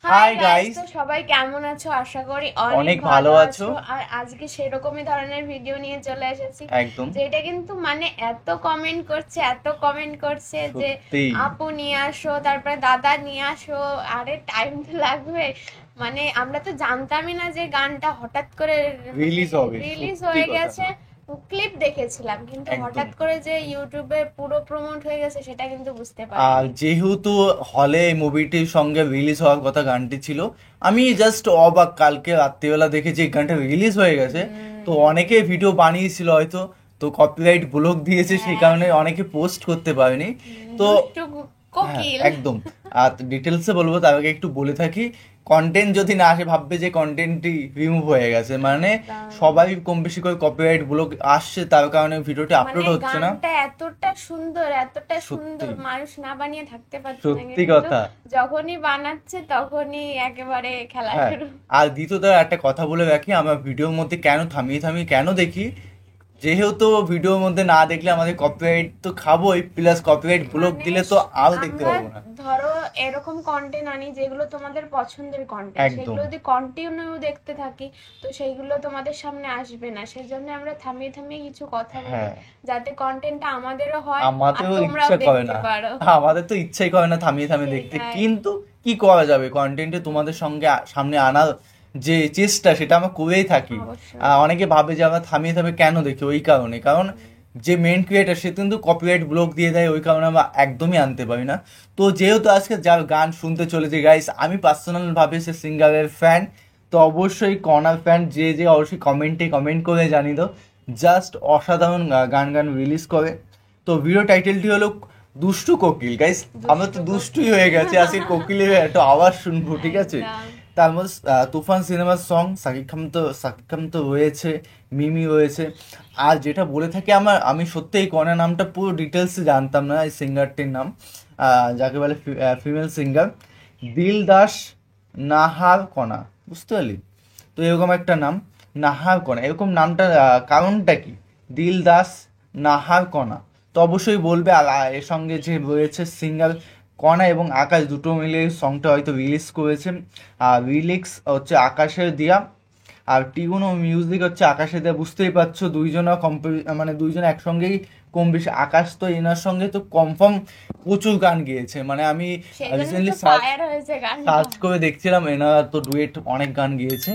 Hi guys, তো সবাই কেমন আছো? আশা করি অনেক ভালো আছো। আর আজকে সেরকমই ধরনের ভিডিও নিয়ে চলে এসেছি। একদম যেটা কিন্তু মানে এত কমেন্ট করছে যে সত্যি আপু নিয়ে আসো, তারপরে দাদা নিয়ে আসো। আরে টাইম তো লাগবে। মানে আমরা তো জানতামই না যে গানটা হঠাৎ করে রিলিজ হবে। রিলিজ সত্যি হয়ে কথা। গেছে। ক্লিপ দেখেছিলাম, কিন্তু একদম। হঠাৎ করে যে ইউটিউবে পুরো প্রমোট হয়ে গেছে সেটা কিন্তু বুঝতে আর পারিনি। যেহেতু হলে এই মুভিটির সঙ্গে রিলিজ হওয়ার কথা গানটি ছিল, আমি জাস্ট অবাক। কালকে রাত্রিবেলা দেখেছি এই গানটা রিলিজ হয়ে গেছে। তো অনেকে ভিডিও বানিয়েছিল হয়তো, তো কপিরাইট ব্লক দিয়েছে, সেই হ্যাঁ। কারণে অনেকে পোস্ট করতে পারেনি। তো দুষ্টু হ্যাঁ, কোকিল। একদম। আর ডিটেলসে বলবো, তার আগে একটু বলে থাকি, কন্টেন্ট যদি না আসে ভাববে যে কন্টেন্টটি রিমুভ হয়ে গেছে, মানে সবাই কম বেশি করে কপিরাইট ব্লক আসছে, তার কারণে ভিডিওটি আপলোড মানে হচ্ছে না। গানটা এতটা সুন্দর সত্যি মানুষ না বানিয়ে থাকতে পারছে না, সত্যি কিন্তু কথা। যখনই বানাচ্ছে তখনই একেবারে খেলা হ্যাঁ, শুরু। আর দ্বিতীয়ত একটা কথা বলে রাখি, আমরা ভিডিওর মধ্যে কেন থামিয়ে থামিয়ে কেন দেখি, যেহেতু ভিডিওর মধ্যে না দেখলে আমাদের কপিরাইট তো খাবোই, প্লাস কপিরাইট ব্লক মানে দিলে তো আরো দেখতে আমরা পাবো না। ধরো এরকম কন্টেন্ট আনি যেগুলো তোমাদের পছন্দের কন্টেন্ট, একদম। সেগুলো যদি কন্টিনিউ দেখতে থাকি তো সেইগুলো তোমাদের সামনে আসবে না। সেজন্য আমরা থামিয়ে থামিয়ে কিছু কথা বলি, হ্যাঁ, যাতে কন্টেন্টটা আমাদেরও হয় আর আমাদেরও তোমরাও ইচ্ছা করে দেখতে না, পারো। আমাদের তো ইচ্ছাই করে না থামিয়ে থামিয়ে দেখতে, সেটাই। কিন্তু কি করা যাবে, কন্টেন্টে তোমাদের সঙ্গে সামনে আনার যে চেষ্টা সেটা আমরা করেই থাকি। অবশ্যই। অনেকে ভাবে যে আমরা থামিয়ে থামিয়ে কেন দেখি, ওই কারণে, কারণ যে মেন ক্রিয়েটার সে কিন্তু কপিরাইট ব্লক দিয়ে দেয়, ওই কারণে আমরা একদমই আনতে পারি না। তো যেহেতু আজকে যার গান শুনতে চলেছে গাইস, আমি পার্সোনাল ভাবে সে সিঙ্গারের ফ্যান, তো অবশ্যই কর্নার ফ্যান, যে যে অবশ্যই কমেন্টে কমেন্ট করে জানিয়ে দাও। জাস্ট অসাধারণ গান গান রিলিজ করে। তো ভিডিও টাইটেলটি হলো দুষ্টু কোকিল। গাইস, আমরা তো দুষ্টুই হয়ে গেছে, আজকে কোকিলের একটা আওয়াজ শুনবো, ঠিক আছে? একদম। তার মধ্যে তুফান সিনেমার সং, সাকিব খান তো রয়েছে, মিমি রয়েছে। আর যেটা বলে থাকি, আমি সত্যি এই কণা নামটা পুরো ডিটেলসে জানতাম না, এই সিঙ্গারটির নাম, যাকে বলে ফিমেল সিঙ্গার, দিল দাস নাহার কণা, বুঝতে পারলি? তো এরকম একটা নাম, নাহার কণা, এরকম নামটা কারণটা কি, দিল দাস নাহার কণা? তো অবশ্যই বলবে। আর এর সঙ্গে যে রয়েছে সিঙ্গার কণা এবং আকাশ, দুটো মিলে এই সংটা হয়তো রিলিজ করেছে। আর রিলিক্স হচ্ছে আকাশের দিয়া, আর টিউন ও মিউজিক হচ্ছে আকাশের দিয়া। বুঝতেই পারছো, দুইজনা মানে দুইজন একসঙ্গেই কম বেশি। আকাশ তো এনার সঙ্গে তো কনফার্ম প্রচুর গান গেয়েছে, মানে আমি সেজন্য রিসেন্টলি তো ফায়ার হয়েছে গানটা। সার্চ করে দেখছিলাম, এনারা তো ডুয়েট অনেক গান গিয়েছে।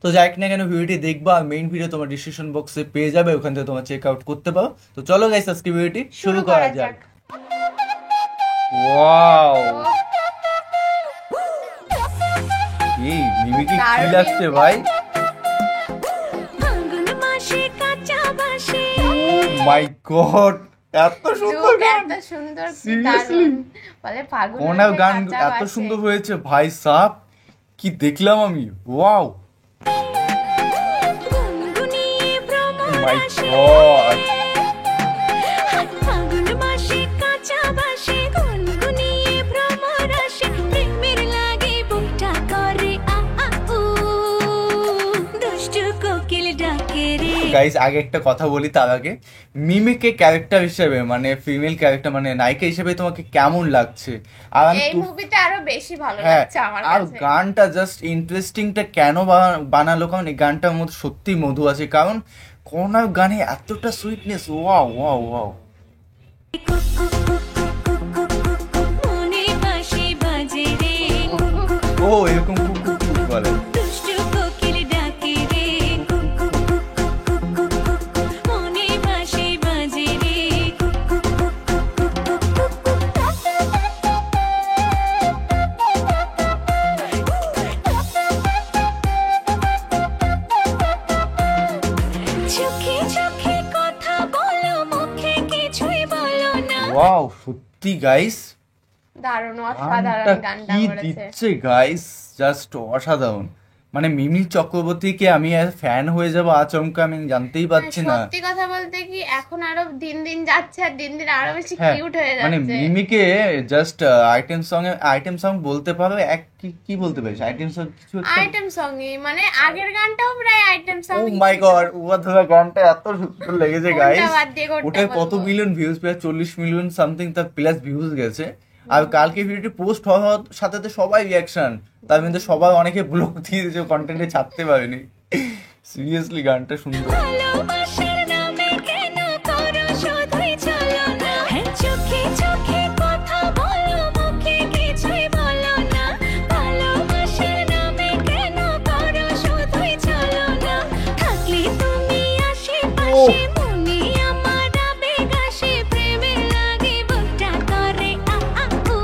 তো যাই না কেন, ভিডিওটি দেখবা, আর মেইন ভিডিও তোমার ডিসক্রিপশন বক্সে পেয়ে যাবে, ওখান থেকে তোমার চেক আউট করতে পারো। তো চলো গাইস, আজকে ভিডিওটি শুরু করা যাক। ওয়াও, এই মিমি কি কি লাগছে ভাই! মাই গড, এত সুন্দর গান! এত সুন্দর, কি Seriously? দারুণ। বলে ফাগুন কোনার মাসে গান কাঁচা এত বাসে। সুন্দর হয়েছে ভাই সাব, কি দেখলাম আমি! ওয়াও, মাই গড! গাইস, আগে একটা কথা বলি তার আগে, মিমিকে ক্যারেক্টার হিসেবে, মানে ফিমেল ক্যারেক্টার, মানে নায়িকা হিসেবে তোমাকে কেমন লাগছে? আর আমি এই মুভিতে আরো বেশি ভালো হ্যাঁ, লাগছে আমার আর কাছে। গানটা জাস্ট ইন্টারেস্টিংটা কেন বানালো, কারণ এই গানটার মধ্যে সত্যি মধু আছে, কারণ কোনার গানে এতটা সুইটনেস! Wow wow wow! ও এরকম কুক বলে। ওয়াও, সত্যি গাইস, দারুণ, গানটা অসাধারণ গানটা কি করেছে। দিচ্ছে গাইস, জাস্ট অসাধারণ! মানে মিমি চক্রবর্তীকে আমি ফ্যান হয়ে যাবো আচমকা, আমি জানতেই পারছি না। সত্যি কথা বলতে কি, এখন আরো দিন দিন যাচ্ছে আর দিন দিন আরো বেশি হ্যাঁ, কিউট হয়ে মানে যাচ্ছে। মিমিকে জাস্ট আইটেম সং বলতে পারো, এক কি বলতে পারিস, আইটেম সং কিছু একটা। আইটেম সঙ্গে মানে আগের গানটাও প্রায় আইটেম ও সং। মাই গড, উয়া ধরা গানটা এত সুন্দর লেগেছে গাইস! কোনটা বাদ দিয়ে কোনটা ওটার কত বলবো? মিলিয়ন ভিউজ, প্রায় 40 মিলিয়ন সামথিং তার প্লাস ভিউজ গেছে। আর কালকে ভিডিওটি পোস্ট হওয়ার সাথে সাথে সবাই রিয়াকশন, তার মধ্যে সবাই অনেকে ব্লক দিয়ে দিয়েছে, কন্টেন্টে ছাড়তে পারেনি। সিরিয়াসলি গানটা সুন্দর। ভালোবাসার নামে কেন করো শুধুই ছলনা? হ্যাঁ, চোখে চোখে কথা বলো, মুখে কিছুই বলো না। ভালোবাসার নামে কেন করো শুধুই ছলনা? থাকলে তুমি আশেপাশে, মনে আমার আবেগ আসে, প্রেমে লাগে বুকটা করে আ আ উ।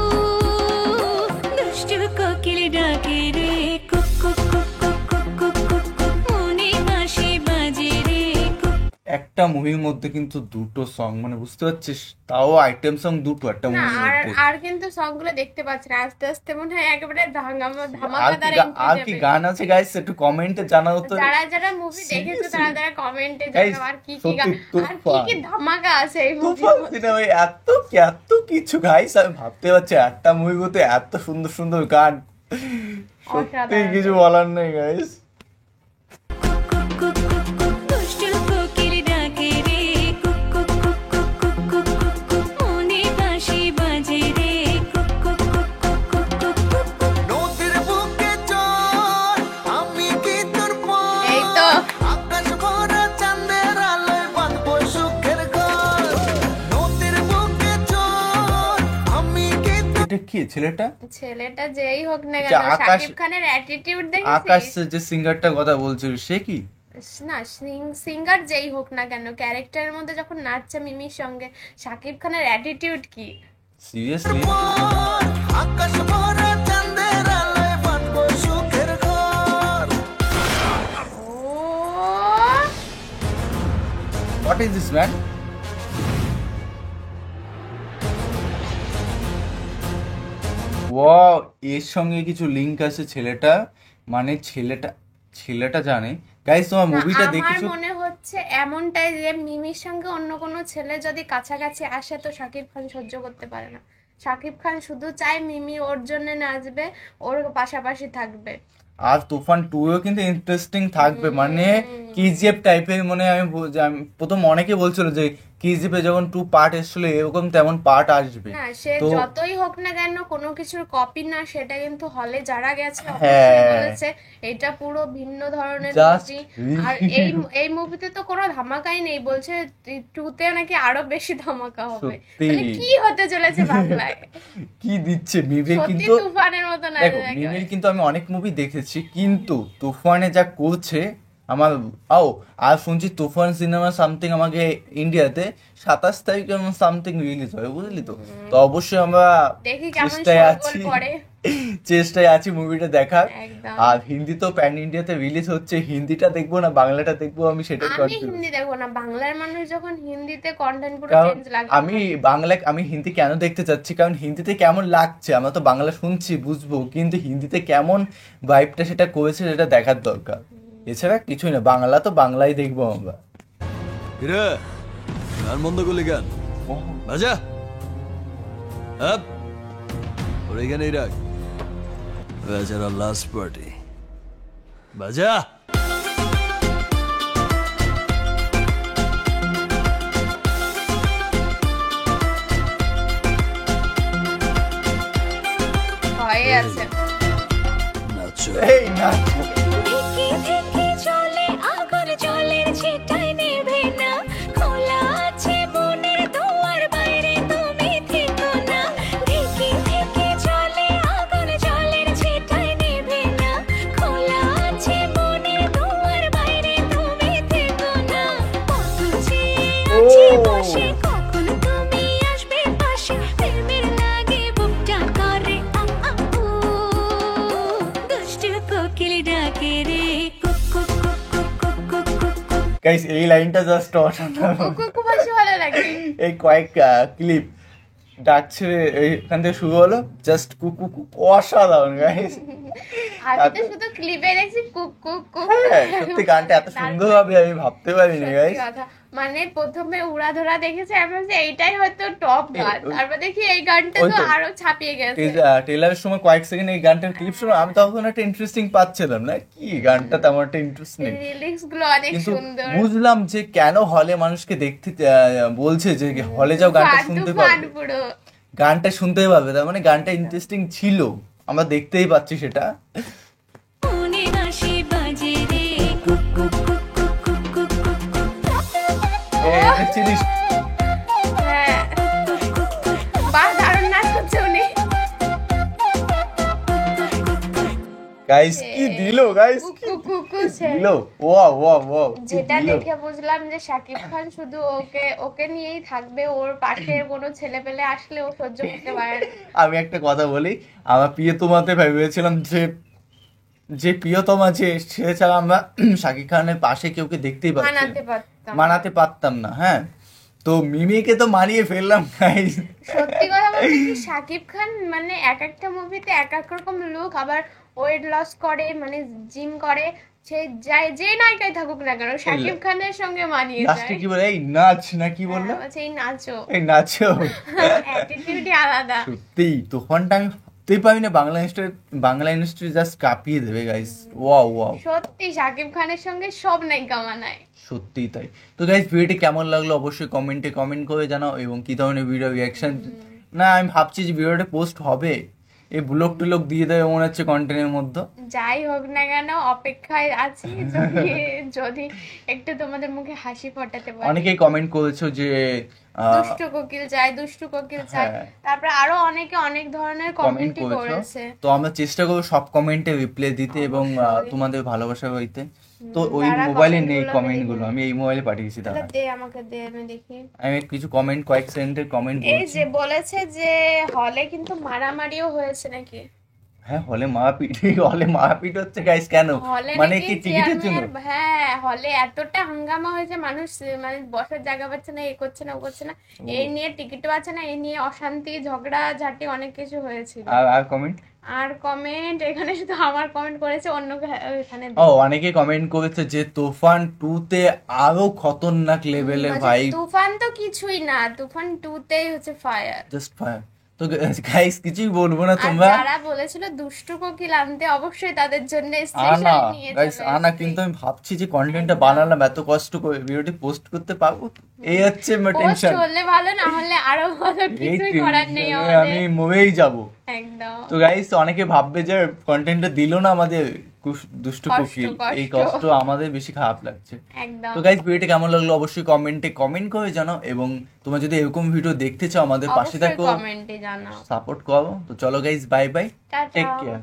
দুষ্টু কোকিল ডাকে রে, কুক কুক কুক কুক কুক কুক কুক কুক, মনে বাঁশি বাজে রে, কুক। একটা মুভির মধ্যে কিন্তু দুটো সং, মানে বুঝতে পারছিস, তাও আইটেম সং দুটো একটা না মুভির আর মধ্যে। আর কিন্তু সং গুলো দেখতে পাচ্ছি না, আস্তে আস্তে মনে হয় একেবারে আর ধামাকাদার কি entry আর কি দেবে। গান আছে গাইস, একটু কমেন্টে জানাও তো। যারা যারা মুভি দেখেছো Seriously? তারা কমেন্টে Guys, জানাও আর কি কি সত্যি আর কি কি তুফান। ধামাকা আছে এই মুভি। তুফান সিনেমায় এত এত কিছু গাইস, আমি ভাবতে পারছি একটা মুভির মধ্যে এত সুন্দর সুন্দর গান, সত্যি অসাধারণ। কিছু বলার নেই গাইস। কুক কুক কুক, দুষ্টু কোকিল ডাকে রে, কুক কুক কুক কুক কুক কুক কুক কুক, মনে বাঁশি বাজে রে, কুক কুক কুক কুক কুক কুক কুক কুক। নদীর বুকে চল, আমি কি তোর পর? এই তো আকাশ ভরা চাঁদের আলোয় বাঁধবো সুখের ঘর। নদীর বুকে চল, আমি কি তোর এটা কি ছেলেটা? ছেলেটা যেই হোক না আচ্ছা, কেন, আকাশ- শাকিব খানের অ্যাটিটিউড আকাশ দেখেছিস? যে সিঙ্গারটার কথা বলছিল সে কি? না সিঙ্গার যেই হোক না কেন, ক্যারেক্টারের মধ্যে যখন নাচছে মিমির সঙ্গে, শাকিব খানের অ্যাটিটিউড কি! সিরিয়াসলি পর? আকাশ ভরা চাঁদের আলোয় বাঁধবো সুখের ঘর। ও what is this man? Wow, এর সঙ্গে কিছু লিংক আছে ছেলেটা, মানে ছেলেটা জানে। গাইস তোমার না, মুভিটা আমার দেখেছো? মনে হচ্ছে এমনটাই যে মিমির সঙ্গে অন্য কোনো ছেলে যদি কাছাকাছি আসে তো শাকিব খান সহ্য করতে পারে না। শাকিব খান শুধু চায় মিমি ওর জন্য নাচবে, ওর পাশাপাশি থাকবে। আর তুফান 2 এও কিন্তু ইন্টারেস্টিং থাকবে, মানে কেজিএফ টাইপের। মানে আমি প্রথম অনেকে বলছিল যে কেজিএফ এ যখন 2 পার্ট এসেছিল এরকম তেমন পার্ট আসবে। না সে তো যতই হোক না কেন, কোনো কিছুর কপি না, সেটা কিন্তু হলে যারা গেছে হ্যাঁ। অবশ্যই বলেছে এটা পুরো ভিন্ন ধরনের Just মুভি। আর এই মুভিতে তো কোনো ধামাকাই নেই, বলছে 2 তে নাকি আরো বেশি ধামাকা হবে। সত্যি। তাহলে কি হতে চলেছে বাংলায়? কি দিচ্ছে মিমির সত্যি কিন্তু। তুফানের মতো না দেখো মিমির কিন্তু আমি অনেক মুভি দেখেছি, কিন্তু তুফানে যা করছে আমার আর শুনছি তুফান সিনেমা সামথিং আমাকে ইন্ডিয়াতে 27 তারিখে সামথিং রিলিজ হবে, বুঝলি তো। তো অবশ্যই আমরা দেখি কেমন চেষ্টায় শোরগোল আছি, করে। চেষ্টায় আছি মুভিটা দেখার। একদম। আর হিন্দি তো প্যান ইন্ডিয়াতে রিলিজ হচ্ছে, হিন্দিটা দেখবো না বাংলাটা দেখবো, আমি সেটাই আমি কনফিউজ। হিন্দি দেখবো না, বাংলার মানুষ যখন হিন্দিতে কন্টেন্ট পুরো কারণ চেঞ্জ লাগে। আমি হিন্দি কেন দেখতে চাচ্ছি, কারণ হিন্দিতে কেমন লাগছে, আমরা তো বাংলা শুনছি বুঝবো, কিন্তু হিন্দিতে কেমন ভাইবটা সেটা করেছে সেটা দেখার দরকার। এছাড়া কিছুই না, বাংলা তো বাংলাই দেখবো আমরা। কিরে গান বন্ধ করলি কেন? বাজা আপ ওর এখানেই রাখ, বেচারা লাস্ট পার্টি বাজা। ভয়ে আছে। নাচো এই না, থেকে থেকে চলে আগুন, জলের ছিটায় নেভে না। খোলা আছে মনের দুয়ার, বাইরে তুমি থেকো না। থেকে থেকে চলে আগুন, জলের ছিটায় নেভে না। খোলা আছে মনের দুয়ার, বাইরে তুমি থেকো না। কত চেয়ে আছি বসে, কখন তুমি আসবে পাশে। প্রেমের লাগে বুকটা করে আ আ উ। দুষ্টু কোকিল ডাকে রে, কুক কুক কুক কুক কুক কুক কুক কুক। গাইস এই লাইনটা জাস্ট অসাধারণ। খুব বেশি ভালো লাগে। এই কয়েক ক্লিপ ডাকছে এখান থেকে শুরু হলো, জাস্ট কুকু অসাধারণ গাইস। আমি তো শুধু ক্লিপে দেখছি কুক কুক কুক। হ্যাঁ সত্যি গানটা এত সুন্দর হবে আমি ভাবতে পারিনি সত্যি গাইস। কথা, মানে প্রথমে উড়াধরা দেখেছি, আমি ভাবছি এইটাই হয়তো টপ গান, তারপর দেখি এই গানটা ওই তো তো। আরো ছাপিয়ে গেছে। ট্রেলারের সময় কয়েক সেকেন্ড এই গানটার ক্লিপ শুনো, আমি তখন একটা ইন্টারেস্টিং পাচ্ছিলাম না, কি গানটা তেমন একটা ইন্টারেস্ট নেই, লিরিক্স গুলো অনেক কিন্তু সুন্দর। বুঝলাম যে কেন হলে মানুষকে দেখতে বলছে যে হলে যাও গানটা শুনতে তুফান পাবে, পুরো। গানটা শুনতে পাবে, তার মানে গানটা ইন্টারেস্টিং ছিল। আমরা দেখতেই পাচ্ছি সেটা। মনে হাসি বাজে রে কুক কুক কুক কুক কুক কুক কুক কুক। দেখছিলিস হ্যাঁ বাহ দারুণ নাচ করছে উনি। গাইস কি দিল, গাইস কুকু কুকু ছে। দিল, ওয়াও ওয়াও ওয়াও, যেটা দেখে বুঝলাম যে শাকিব খান শুধু ওকে নিয়েই থাকবে, ওর পাশে কোনো ছেলে পেলে আসলে ও সহ্য করতে পারে না। আমি একটা কথা বলি, আমার প্রিয়তমাতে ভেবেছিলাম যে প্রিয়তমা সে ছাড়া আমরা শাকিব খানের পাশে কেউকে দেখতেই পাচ্ছি মানাতে পারতাম না। হ্যাঁ, তো মিমিকে তো মানিয়ে ফেললাম গাইস। সত্যি কথা বলতে কি শাকিব খান মানে এক একটা মুভিতে এক এক রকম লুক, আবার ওয়েট লস করে, মানে জিম করে, সে যে নায়িকায় থাকুক না কেন শাকিব খানের সঙ্গে মানিয়ে লাস্টে যায়। কি বলে, এই নাচ না কি বললো, এই নাচো, এই নাচো। অ্যাটিটিউডই আলাদা। সত্যি তুফানটা আমি ভাবতেই পারি না বাংলা ইন্ডাস্ট্রি জাস্ট কাঁপিয়ে দেবে গাইস। ওয়াও ওয়াও, সত্যি শাকিব খানের সঙ্গে সব নায়িকা মানায়। সত্যি তাই। তো গাইস ভিডিওটি কেমন লাগলো অবশ্যই কমেন্টে কমেন্ট করে জানাও, এবং কি ধরনের ভিডিও রিয়াকশন না আমি ভাবছি যে ভিডিওটা পোস্ট হবে, এই ব্লগ টুলগ দিয়ে দেবে মনে হচ্ছে কন্টেন্টের মধ্যে। যাই হোক না কেন অপেক্ষায় আছি, যদি একটু তোমাদের মুখে হাসি ফোটাতে পারি। অনেকেই কমেন্ট করেছো যে দুষ্টু কোকিল চাই, দুষ্টু কোকিল চাই, হ্যাঁ। তারপরে আরো অনেকে অনেক ধরনের কমেন্ট কমেন্টই করেছো, করেছে। তো আমরা চেষ্টা করবো সব কমেন্টে রিপ্লাই দিতে এবং তোমাদের ভালোবাসা হইতে। তো ওই তারা মোবাইলে comment নেই গুলো কমেন্ট গুলো, আমি এই মোবাইলে পাঠিয়েছি। তাহলে দাদা দে আমাকে দে, আমি দেখি। আমি কিছু কমেন্ট, কয়েক সেকেন্ডের কমেন্ট এই বলছি। যে বলেছে যে হলে কিন্তু মারামারিও হয়েছে নাকি? হ্যাঁ, হলে মারপিট হচ্ছে গাইস। কেন, হলে মানে নাকি কি টিকিটের জন্য? চেয়ারম্যান, হ্যাঁ হলে এতটা হাঙ্গামা হয়েছে, মানুষ মানে বসার জায়গা পাচ্ছে না, এ করছে না ও করছে না, এই নিয়ে টিকিটও আছে না, এই নিয়ে অশান্তি ঝগড়া ঝাঁটি অনেক কিছু হয়েছিল। আর কমেন্ট, আর কমেন্ট এখানে শুধু আমার কমেন্ট করেছে, অন্য এখানে ও অনেকে কমেন্ট করেছে যে তুফান 2 তে আরো খতরনাক লেভেলের ভাই, তুফান তো কিছুই না, তুফান 2 তেই হচ্ছে ফায়ার। Just fire. তো গাইস কিছুই বলবো না, আর তোমরা যারা বলেছিল দুষ্টু কোকিল আনতে, অবশ্যই তাদের জন্য আনা স্পেশাল নিয়ে গাইস চলে আনা। এসেছি। কিন্তু আমি ভাবছি যে কন্টেন্টটা বানালাম এত কষ্ট করে, ভিডিওটি পোস্ট করতে পারবো, এই হচ্ছে পোস্ট টেনশন। হলে ভালো, না হলে আরো ভালো, এই কিছুই করার নেই টেনশনে আমি আমাদের। মরেই যাবো। একদম তো গাইস অনেকে ভাববে যে কন্টেন্টটা দিল না আমাদের দুষ্টু কষ্ট, কোকিল, এই কষ্ট। কষ্ট আমাদের বেশি খারাপ লাগছে। একদম। তো গাইস ভিডিওটা কেমন লাগলো অবশ্যই কমেন্টে কমেন্ট করে জানাও, এবং তোমরা যদি এরকম ভিডিও দেখতে চাও আমাদের পাশে অবশ্যই থাকো, কমেন্টে জানাও। সাপোর্ট করো। তো চলো guys, bye bye, tata. Take care.